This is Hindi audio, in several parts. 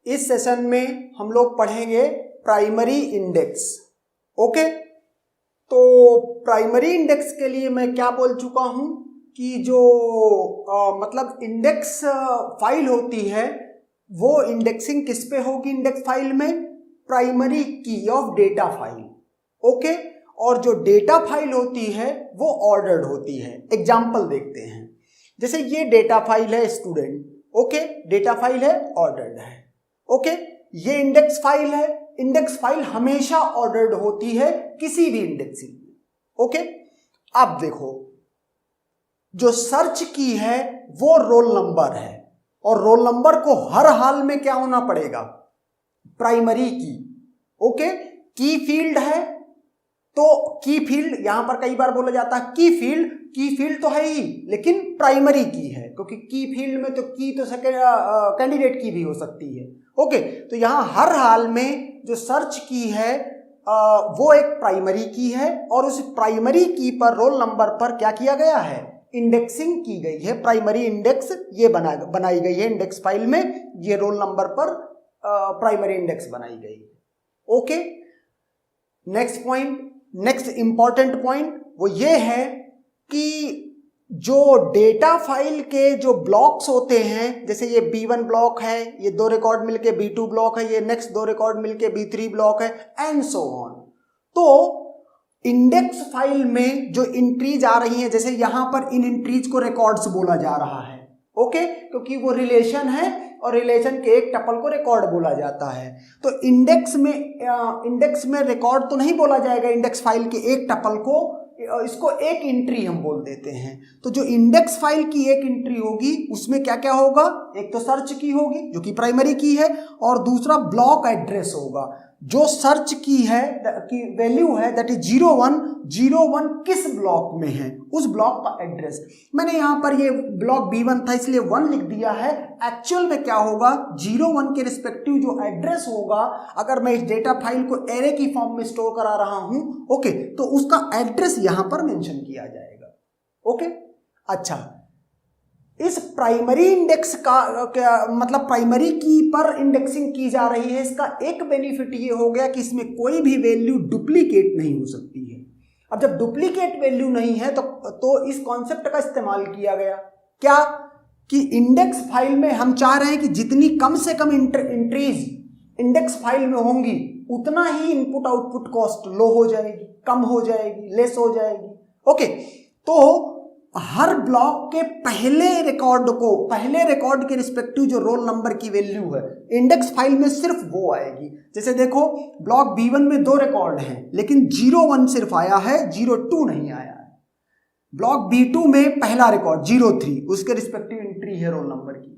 इस सेशन में हम लोग पढ़ेंगे प्राइमरी इंडेक्स। ओके, तो प्राइमरी इंडेक्स के लिए मैं क्या बोल चुका हूं कि जो मतलब इंडेक्स फाइल होती है वो इंडेक्सिंग किस पे होगी इंडेक्स फाइल में, प्राइमरी की ऑफ डेटा फाइल। ओके, और जो डेटा फाइल होती है वो ऑर्डर्ड होती है। एग्जांपल देखते हैं, जैसे ये डेटा फाइल है स्टूडेंट। ओके, डेटा फाइल है, ऑर्डर्ड है। ओके, ये इंडेक्स फाइल है। इंडेक्स फाइल हमेशा ऑर्डर्ड होती है किसी भी इंडेक्सिंग में। ओके, अब देखो जो सर्च की है वो रोल नंबर है और रोल नंबर को हर हाल में क्या होना पड़ेगा, प्राइमरी की। ओके, की फील्ड है तो की फील्ड यहां पर कई बार बोला जाता है की फील्ड तो है ही लेकिन प्राइमरी की है, क्योंकि की फील्ड में तो की तो कैंडिडेट की भी हो सकती है। ओके, तो यहां हर हाल में जो सर्च की है वो एक प्राइमरी की है और उस प्राइमरी की पर रोल नंबर पर क्या किया गया है, इंडेक्सिंग की गई है। प्राइमरी इंडेक्स ये बनाई गई है इंडेक्स फाइल में, ये रोल नंबर पर प्राइमरी इंडेक्स बनाई गई है। Okay, next point, next important point वो ये है कि जो डेटा फाइल के जो ब्लॉक्स होते हैं, जैसे ये B1 ब्लॉक है, ये 2 रिकॉर्ड मिलके B2 ब्लॉक है, ये नेक्स्ट 2 रिकॉर्ड मिलके B3 ब्लॉक है एंड सो ऑन। तो इंडेक्स फाइल में जो एंट्रीज आ रही हैं, जैसे यहां पर इन एंट्रीज को रिकॉर्ड्स बोला जा रहा है। ओके, क्योंकि वो रिलेशन है और रिलेशन के एक टपल को रिकॉर्ड बोला जाता है। तो इंडेक्स में रिकॉर्ड तो नहीं बोला जाएगा इंडेक्स फाइल के एक टपल को, इसको एक एंट्री हम बोल देते हैं। तो जो इंडेक्स फाइल की एक एंट्री होगी उसमें क्या क्या होगा, एक तो सर्च की होगी जो कि प्राइमरी की है और दूसरा ब्लॉक एड्रेस होगा। जो सर्च की है की वैल्यू है दैट इज 01 किस ब्लॉक में है उस ब्लॉक का एड्रेस। मैंने यहां पर ये ब्लॉक B1 था इसलिए 1 लिख दिया है। एक्चुअल में क्या होगा, 01 के रिस्पेक्टिव जो एड्रेस होगा, अगर मैं इस डेटा फाइल को एरे की फॉर्म में स्टोर करा रहा हूं, ओके, तो उसका एड्रेस यहां पर मेंशन किया जाएगा। ओके, अच्छा, इस प्राइमरी इंडेक्स का क्या मतलब, प्राइमरी की पर इंडेक्सिंग की जा रही है, इसका एक बेनिफिट ये हो गया कि इसमें कोई भी वैल्यू डुप्लीकेट नहीं हो सकती है। अब जब डुप्लीकेट वैल्यू नहीं है तो इस कॉन्सेप्ट का इस्तेमाल किया गया, क्या कि इंडेक्स फाइल में हम चाह रहे हैं कि जितनी कम से कम एंट्रीज इंडेक्स फाइल में होंगी उतना ही इनपुट आउटपुट कॉस्ट लो हो जाएगी, कम हो जाएगी, लेस हो जाएगी। ओके, तो हर ब्लॉक के पहले रिकॉर्ड के रिस्पेक्टिव जो रोल नंबर की वैल्यू है इंडेक्स फाइल में सिर्फ वो आएगी। जैसे देखो ब्लॉक B1 में 2 रिकॉर्ड हैं लेकिन 01 सिर्फ आया है, 02 नहीं आया है। ब्लॉक B2 में पहला रिकॉर्ड 03 उसके रिस्पेक्टिव एंट्री है रोल नंबर की।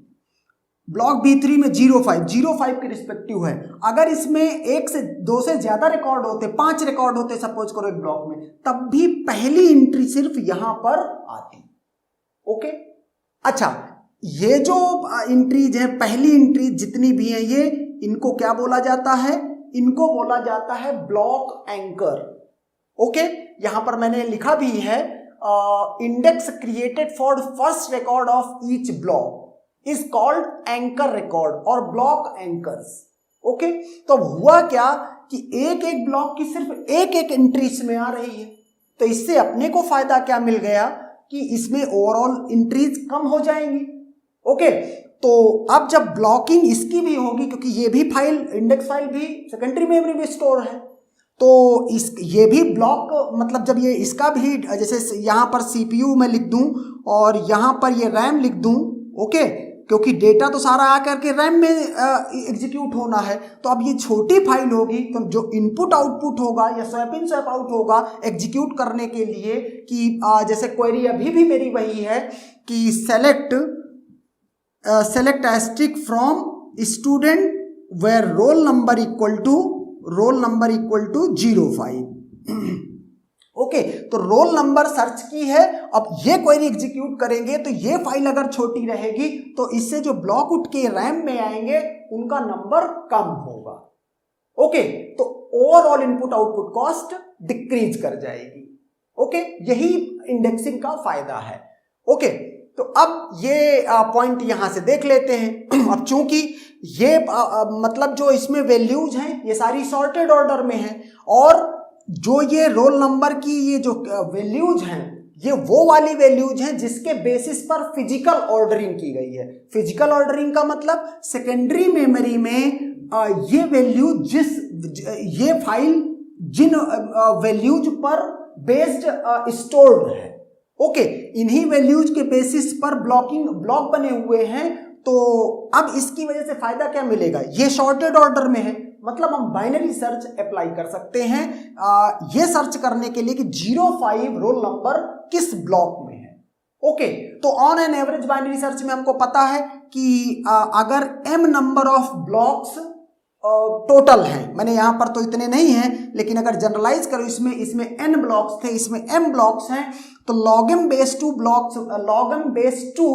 ब्लॉक B3 में 05 के रिस्पेक्टिव है। अगर इसमें 1 से 2 से ज्यादा रिकॉर्ड होते, 5 रिकॉर्ड होते सपोज करो एक ब्लॉक में, तब भी पहली एंट्री सिर्फ यहां पर आती। ओके, अच्छा, ये जो एंट्रीज है, पहली एंट्री जितनी भी है, ये इनको क्या बोला जाता है, इनको बोला जाता है ब्लॉक एंकर। ओके, यहां पर मैंने लिखा भी है index created for first record of each block is called anchor record और block anchors। ओके, तो हुआ क्या कि एक ब्लॉक की सिर्फ एक एंट्री इसमें आ रही है, तो इससे अपने को फायदा क्या मिल गया कि इसमें ओवरऑल एंट्रीज कम हो जाएंगी। ओके, तो अब जब ब्लॉकिंग इसकी भी होगी, क्योंकि ये भी फाइल इंडेक्स फाइल भी सेकेंडरी मेमोरी में स्टोर है, तो ये भी ब्लॉक मतलब जब ये इसका भी, जैसे यहां पर CPU में लिख दूं और यहां पर ये रैम लिख दूं, ओके, क्योंकि डेटा तो सारा आकर के रैम में एग्जीक्यूट होना है। तो अब ये छोटी फाइल होगी तो जो इनपुट आउटपुट होगा या स्वैप इन स्वैप आउट होगा एग्जीक्यूट करने के लिए, कि जैसे क्वेरी अभी भी मेरी वही है कि select asterisk from student where roll number equal to 05। Okay, तो रोल नंबर सर्च की है। अब ये क्वेरी एग्जीक्यूट करेंगे तो ये फाइल अगर छोटी रहेगी तो इससे जो ब्लॉक उठ के रैम में आएंगे उनका नंबर कम होगा। ओके, तो overall input output cost decrease कर जाएगी। ओके, यही इंडेक्सिंग का फायदा है। ओके, तो अब ये पॉइंट यहां से देख लेते हैं। अब चूंकि ये मतलब जो इसमें वैल्यूज हैं ये सारी सॉर्टेड ऑर्डर में हैं, और जो ये रोल नंबर की ये जो वैल्यूज हैं ये वो वाली वैल्यूज हैं जिसके बेसिस पर फिजिकल ऑर्डरिंग की गई है। फिजिकल ऑर्डरिंग का मतलब सेकेंडरी मेमोरी में ये वैल्यू ये फाइल जिन वैल्यूज पर बेस्ड स्टोर्ड है, ओके, इन्हीं वैल्यूज के बेसिस पर ब्लॉक बने हुए हैं। तो अब इसकी वजह से फायदा क्या मिलेगा, ये सॉर्टेड ऑर्डर में है, मतलब हम बाइनरी सर्च अप्लाई कर सकते हैं ये सर्च करने के लिए कि 05 रोल नंबर किस ब्लॉक में है। ओके, तो on an average binary search में हमको पता है कि अगर m number of blocks total हैं, मैंने यहां पर तो इतने नहीं हैं, लेकिन अगर जनरलाइज करो इसमें n ब्लॉक्स थे, इसमें m ब्लॉक्स हैं, तो log m base 2 blocks, log m base 2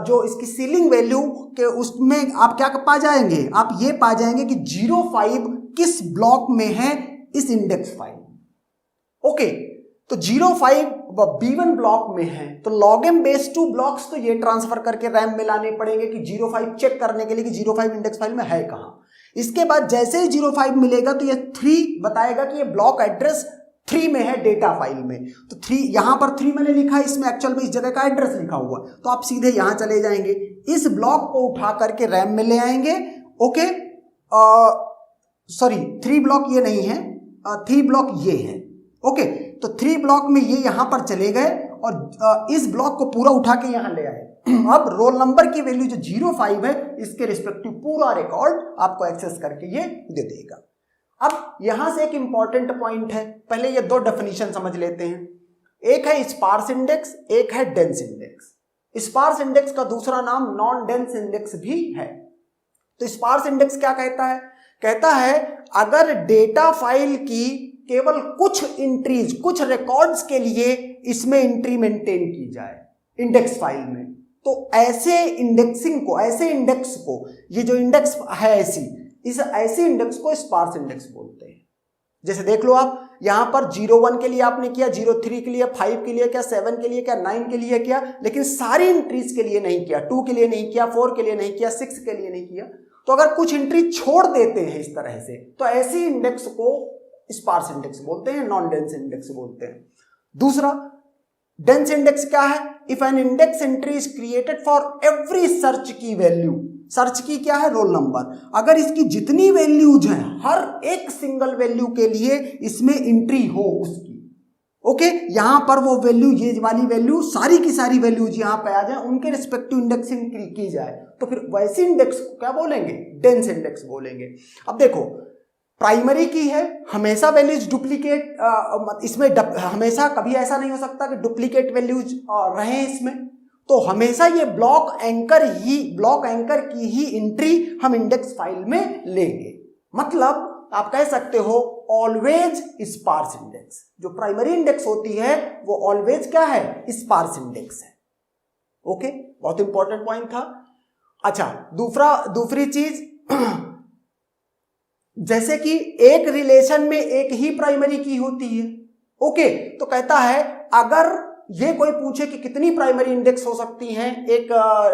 जो इसकी सीलिंग वैल्यू के उसमें आप क्या पा जाएंगे, आप ये पा जाएंगे कि 05 किस ब्लॉक में है इस इंडेक्स फाइल। ओके, तो 05 B1 ब्लॉक में है, तो log m बेस 2 ब्लॉक्स तो ये ट्रांसफर करके रैम में लाने पड़ेंगे कि 05 चेक करने के लिए कि 05 इंडेक्स फाइल में है कहां। इसके बाद जैसे ही 05 मिलेगा तो ये 3 बताएगा कि ये ब्लॉक एड्रेस 3 में है डेटा फाइल में। तो 3 यहां पर 3 मैंने लिखा है, इसमें एक्चुअल में इस जगह का एड्रेस लिखा हुआ, तो आप सीधे यहां चले जाएंगे, इस ब्लॉक को उठा करके रैम में ले आएंगे। ओके, सॉरी 3 ब्लॉक ये नहीं है, 3 ब्लॉक ये है। ओके, तो 3 ब्लॉक में ये यहां पर चले गए और इस ब्लॉक को पूरा उठा के यहां ले आए। अब रोल नंबर की वैल्यू जो 05 है इसके रिस्पेक्टिव पूरा रिकॉर्ड आपको एक्सेस करके ये दे देगा। अब यहां से एक इंपॉर्टेंट पॉइंट है, पहले ये 2 डेफिनेशन समझ लेते हैं, एक है स्पार्स इंडेक्स, एक है डेंस इंडेक्स। स्पार्स इंडेक्स का दूसरा नाम नॉन डेंस इंडेक्स भी है। तो स्पार्स इंडेक्स क्या कहता है, कहता है अगर डेटा फाइल की केवल कुछ इंट्रीज, कुछ रिकॉर्ड्स के लिए इसमें एंट्री मेंटेन की जाए इंडेक्स फाइल में, तो ऐसे इंडेक्सिंग को, ऐसे इंडेक्स को, ये जो इंडेक्स है ऐसे इंडेक्स को स्पार्स इंडेक्स बोलते हैं। जैसे देख लो आप यहां पर 01 के लिए आपने किया, 03 के लिए, 5 के लिए क्या, 7 के लिए क्या, 9 के लिए किया, लेकिन सारी इंट्रीज के लिए नहीं किया, 2 के लिए नहीं किया, 4 के लिए नहीं किया, 6 के लिए नहीं किया। तो अगर कुछ एंट्री छोड़ देते हैं इस तरह से, तो ऐसी इंडेक्स को स्पार्स इंडेक्स बोलते हैं, नॉन डेंस इंडेक्स बोलते हैं। दूसरा डेंस इंडेक्स क्या है, if an index entry is created for every search key value, search key क्या है, रोल नंबर, अगर इसकी जितनी वैल्यूज हैं हर एक सिंगल वैल्यू के लिए इसमें एंट्री हो उसकी। ओके, यहां पर वो वैल्यू, ये वाली वैल्यू, सारी की सारी वैल्यूज यहां पे आ जाए, उनके रिस्पेक्टिव इंडेक्सिंग की जाए, तो फिर वैसी इंडेक्स को क्या बोलेंगे, डेंस इंडेक्स बोलेंगे। अब देखो प्राइमरी की है, हमेशा वैल्यूज डुप्लीकेट, इसमें हमेशा कभी ऐसा नहीं हो सकता कि डुप्लीकेट वैल्यूज रहे इसमें, तो हमेशा ये ब्लॉक एंकर की ही एंट्री हम इंडेक्स फाइल में लेंगे। मतलब आप कह सकते हो ऑलवेज स्पार्स इंडेक्स, जो प्राइमरी इंडेक्स होती है वो ऑलवेज क्या है, स्पार्स इंडेक्स है। ओके, बहुत इंपॉर्टेंट पॉइंट था। अच्छा, दूसरी चीज, जैसे कि एक रिलेशन में एक ही प्राइमरी की होती है। ओके, तो कहता है अगर ये कोई पूछे कि कितनी प्राइमरी इंडेक्स हो सकती हैं एक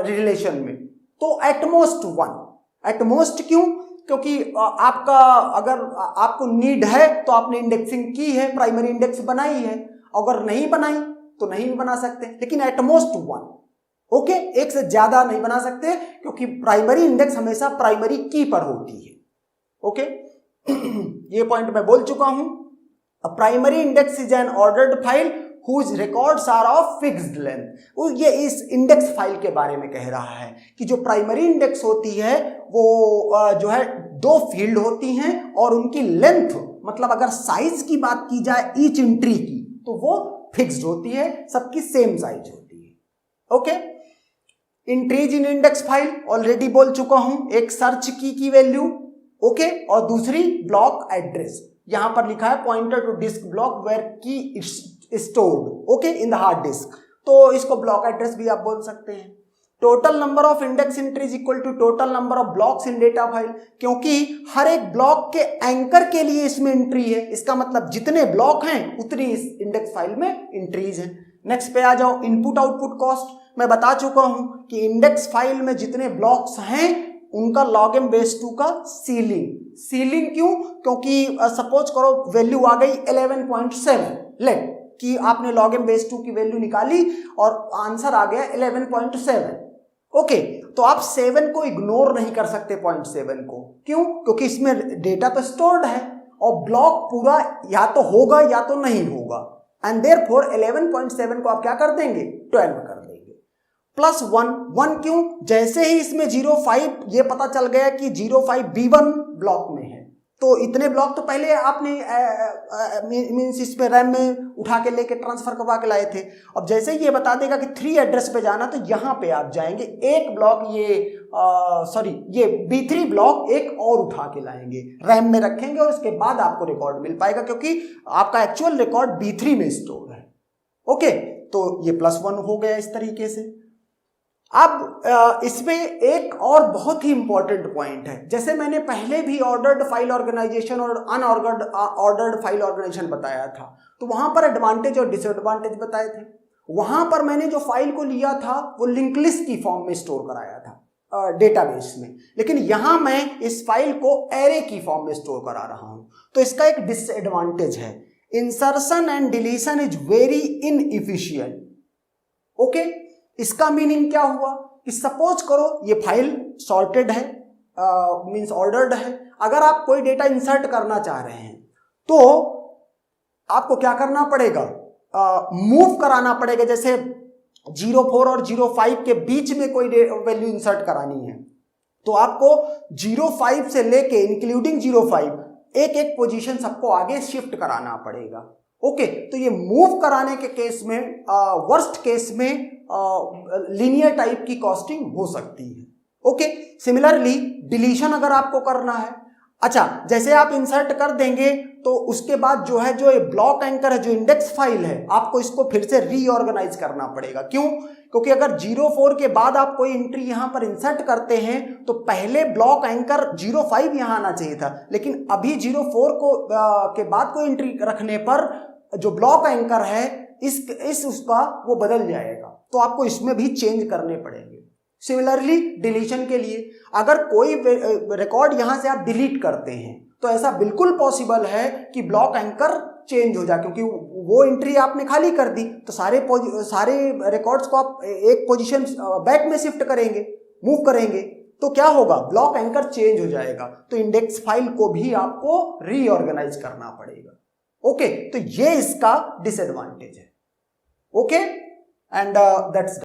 रिलेशन में, तो एटमोस्ट 1। एटमोस्ट क्यों, क्योंकि आपका अगर आपको नीड है तो आपने इंडेक्सिंग की है, प्राइमरी इंडेक्स बनाई है, अगर नहीं बनाई तो नहीं भी बना सकते, लेकिन एटमोस्ट 1। ओके, एक से ज्यादा नहीं बना सकते क्योंकि प्राइमरी इंडेक्स हमेशा प्राइमरी की पर होती है। ओके, ये पॉइंट मैं बोल चुका हूं। Primary index is an ordered file whose records are of fixed length। ये इस इंडेक्स फाइल के बारे में कह रहा है कि जो प्राइमरी इंडेक्स होती है वो जो है 2 फील्ड होती हैं और उनकी लेंथ, मतलब अगर साइज की बात की जाए ईच एंट्री की, तो वो फिक्स्ड होती है, सबकी सेम साइज होती है। Okay, entries in index file already बोल चुका हूं, एक सर्च की वैल्यू, ओके, और दूसरी ब्लॉक एड्रेस। यहां पर लिखा है pointer to disk block where key stored, okay, in the hard disk, तो इसको ब्लॉक एड्रेस भी आप बोल सकते हैं। Total number of index entries equal to total number of blocks in data file, क्योंकि हर एक ब्लॉक के एंकर के लिए इसमें एंट्री है, इसका मतलब जितने ब्लॉक हैं उतनी इस इंडेक्स फाइल में एंट्रीज हैं। नेक्स्ट पे आ जाओ, इनपुट आउटपुट कॉस्ट। मैं बता चुका हूं कि इंडेक्स फाइल में जितने ब्लॉक्स हैं उनका log m बेस 2 का सीलिंग क्यों? क्योंकि सपोज करो वैल्यू आ गई 11.7, लेट कि आपने log m बेस 2 की वैल्यू निकाली और आंसर आ गया 11.7। ओके, तो आप 7 को इग्नोर नहीं कर सकते 0.7 को। क्यों? क्योंकि इसमें डेटा तो स्टोर्ड है और ब्लॉक पूरा या तो होगा या तो नहीं होगा, एंड देयरफॉर 11.7 को आप क्या कर देंगे, 12 कर देंगे। प्लस 1 क्यों? जैसे ही इसमें 05 ये पता चल गया कि 05 B1 ब्लॉक में है, तो इतने ब्लॉक तो पहले आपने मीन्स इस पे रैम में उठा के लेके ट्रांसफर करवा के लाए थे। अब जैसे ही ये बता देगा कि 3 एड्रेस पे जाना, तो यहाँ पे आप जाएंगे एक ब्लॉक ये B3 ब्लॉक एक और उठा के लाएंगे, रैम में रखेंगे और उसके बाद आपको रिकॉर्ड मिल पाएगा, क्योंकि आपका एक्चुअल रिकॉर्ड B3 में स्टोर है। ओके, तो ये +1 हो गया इस तरीके से। अब इसमें एक और बहुत ही इंपॉर्टेंट पॉइंट है, जैसे मैंने पहले भी ऑर्डर्ड फाइल ऑर्गेनाइजेशन और अनऑर्डर्ड फाइल ऑर्गेनाइजेशन बताया था, तो वहां पर एडवांटेज और डिसएडवांटेज बताए थे। वहां पर मैंने जो फाइल को लिया था वो लिंक लिस्ट की फॉर्म में स्टोर कराया था डेटाबेस में, लेकिन यहां मैं इस फाइल को एरे की फॉर्म में स्टोर करा रहा हूं। तो इसका एक डिसएडवांटेज है, insertion and deletion is very inefficient. Okay, इसका मीनिंग क्या हुआ कि सपोज करो ये फाइल सॉर्टेड है, मींस ऑर्डर्ड है, अगर आप कोई डेटा इंसर्ट करना चाह रहे हैं तो आपको क्या करना पड़ेगा, मूव कराना पड़ेगा। जैसे 04 और 05 के बीच में कोई वैल्यू इंसर्ट करानी है, तो आपको 05 से लेके इंक्लूडिंग 05 एक एक पोजीशन सबको आगे शिफ्ट कराना पड़ेगा। ओके, तो ये मूव कराने के केस में वर्स्ट केस में लीनियर टाइप की कॉस्टिंग हो सकती है। ओके, सिमिलरली डिलीशन अगर आपको करना है, अच्छा जैसे आप इंसर्ट कर देंगे तो उसके बाद जो ये ब्लॉक एंकर है, जो इंडेक्स फाइल है, आपको इसको फिर से रीऑर्गेनाइज करना पड़ेगा। क्यों? क्योंकि अगर 04 के बाद आप कोई एंट्री यहां पर इंसर्ट करते हैं तो पहले ब्लॉक एंकर 05 यहां आना चाहिए था, लेकिन अभी 04 के बाद कोई एंट्री रखने पर जो ब्लॉक एंकर है उसका वो बदल जाएगा, तो आपको इसमें भी चेंज करने पड़ेंगे। सिमिलरली डिलीशन के लिए अगर कोई रिकॉर्ड यहां से आप डिलीट करते हैं तो ऐसा बिल्कुल पॉसिबल है कि ब्लॉक एंकर चेंज हो जाए, क्योंकि वो एंट्री आपने खाली कर दी, तो सारे रिकॉर्ड्स को आप एक पोजीशन बैक में शिफ्ट करेंगे, मूव करेंगे, तो क्या होगा, ब्लॉक एंकर चेंज हो जाएगा, तो इंडेक्स फाइल को भी आपको रीऑर्गेनाइज करना पड़ेगा। ओके, तो ये इसका डिसएडवांटेज है। Okay, and that's